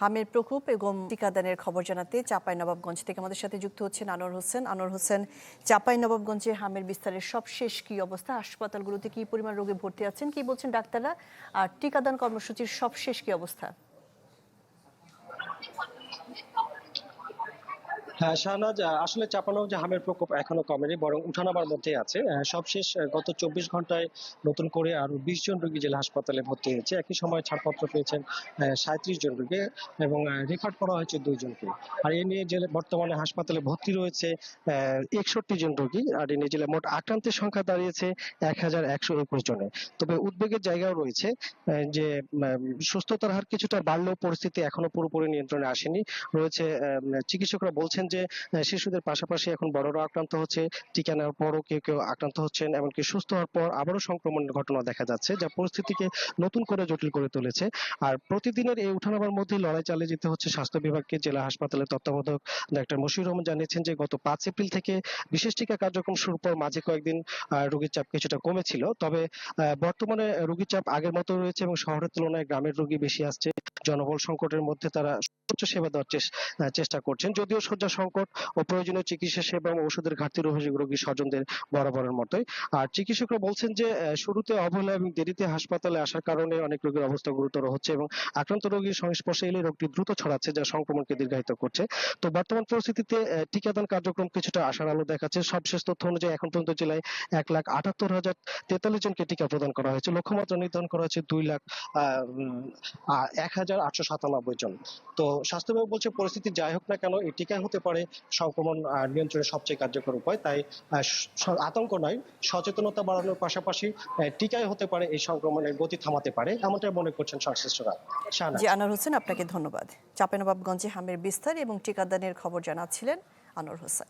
হামের প্রকোপ এবং টিকাদানের খবর জানাতে চাঁপাইনবাবগঞ্জ থেকে আমাদের সাথে যুক্ত হচ্ছেন আনোয়ার হোসেন। আনোয়ার হোসেন, চাঁপাইনবাবগঞ্জে হামের বিস্তারের সবশেষ কি অবস্থা? হাসপাতালগুলোতে কি পরিমাণ রোগী ভর্তি আছেন, কি বলছেন ডাক্তাররা? আর টিকাদান কর্মসূচির সবশেষ কি অবস্থা? হ্যাঁ শাহনাজ, আসলে চাপানো যে হামের প্রকোপ এখনো কমেনি, বরং উঠানামার মধ্যেই আছে। সবশেষ গত 24 ঘন্টায় নতুন করে আরো 20 জন রোগী জেলা হাসপাতালে ভর্তি হয়েছে। একই সময় ছাড়পত্র পেয়েছেন 37 জন রোগী এবং রেফার করা হয়েছে 2 জনকে। আর এ নিয়ে যে বর্তমানে হাসপাতালে ভর্তি রয়েছে 61 জন রোগী। আর এ নিয়ে জেলা মোট আক্রান্তের সংখ্যা দাঁড়িয়েছে 1121 জনে। তবে উদ্বেগের জায়গাও রয়েছে যে সুস্থতার হার কিছুটা বাড়লেও পরিস্থিতি এখনো পুরোপুরি নিয়ন্ত্রণে আসেনি। রয়েছে চিকিৎসকরা বলছেন যে শিশুদের পাশাপাশি এখন বড়রা আক্রান্ত হচ্ছে, টিকা নেওয়ার পরও কেউ কেউ আক্রান্ত হচ্ছেন, এমনকি সুস্থ হওয়ার পর আবারও সংক্রমণের ঘটনা দেখা যাচ্ছে, যা পরিস্থিতিকে নতুন করে জটিল করে তুলেছে। আর প্রতিদিনের এই উঠানামার মধ্যে লড়াই চালিয়ে যেতে হচ্ছে স্বাস্থ্য বিভাগকে। জেলা হাসপাতালের তত্ত্বাবধায়ক ডাক্তার মশিউর রহমান জানিয়েছেন যে গত 5 এপ্রিল থেকে বিশেষ টিকা কার্যক্রম শুরুর পর মাঝে কয়েকদিন রোগীর চাপ কিছুটা কমেছিল। তবে বর্তমানে রোগীর চাপ আগের মতো রয়েছে এবং শহরের তুলনায় গ্রামের রোগী বেশি আসছে। জনবল সংকটের মধ্যে তারা সর্বোচ্চ সেবা দেওয়ার চেষ্টা করছেন, যদিও শয্যা সংকট ও প্রয়োজনীয় চিকিৎসা সেবা এবং ওষুধের ঘাটতি রোগী স্বজনদের বরাবরের মতোই। আর চিকিৎসকরা বলছেন যে শুরুতে অবহেলা এবং দেরিতে হাসপাতালে আসার কারণে অনেক রোগীর অবস্থা গুরুতর হচ্ছে এবং আক্রান্ত রোগীর সংস্পর্শে এলে রোগটি দ্রুত ছড়াচ্ছে, যা সংক্রমণকে দীর্ঘায়িত করছে। তো বর্তমান পরিস্থিতিতে টিকাদান কার্যক্রম কিছুটা আশার আলো দেখাচ্ছে। সবশেষ তথ্য অনুযায়ী এখন পর্যন্ত জেলায় 1,78,043 জনকে টিকা প্রদান করা হয়েছে। লক্ষ্যমাত্রা নির্ধারণ করা হয়েছে 1,01,897 জন। তো স্বাস্থ্য বিভাগ বলছে পরিস্থিতি যাই হোক না কেন, এই টিকাই হতে পারে সংক্রমণ নিয়ন্ত্রণের সবচেয়ে কার্যকর উপায়। তাই আতঙ্ক নয়, সচেতনতা বাড়ানোর পাশাপাশি টিকাই হতে পারে এই সংক্রমণের গতি থামাতে পারে, এমনটাই মনে করছেন সংশ্লিষ্টরা। জি, শাহনাজ। আনোয়ার হোসেন, আপনাকে ধন্যবাদ। চাঁপাইনবাবগঞ্জে হামের বিস্তার এবং টিকাদানের খবর জানাচ্ছিলেন আনোয়ার হোসেন।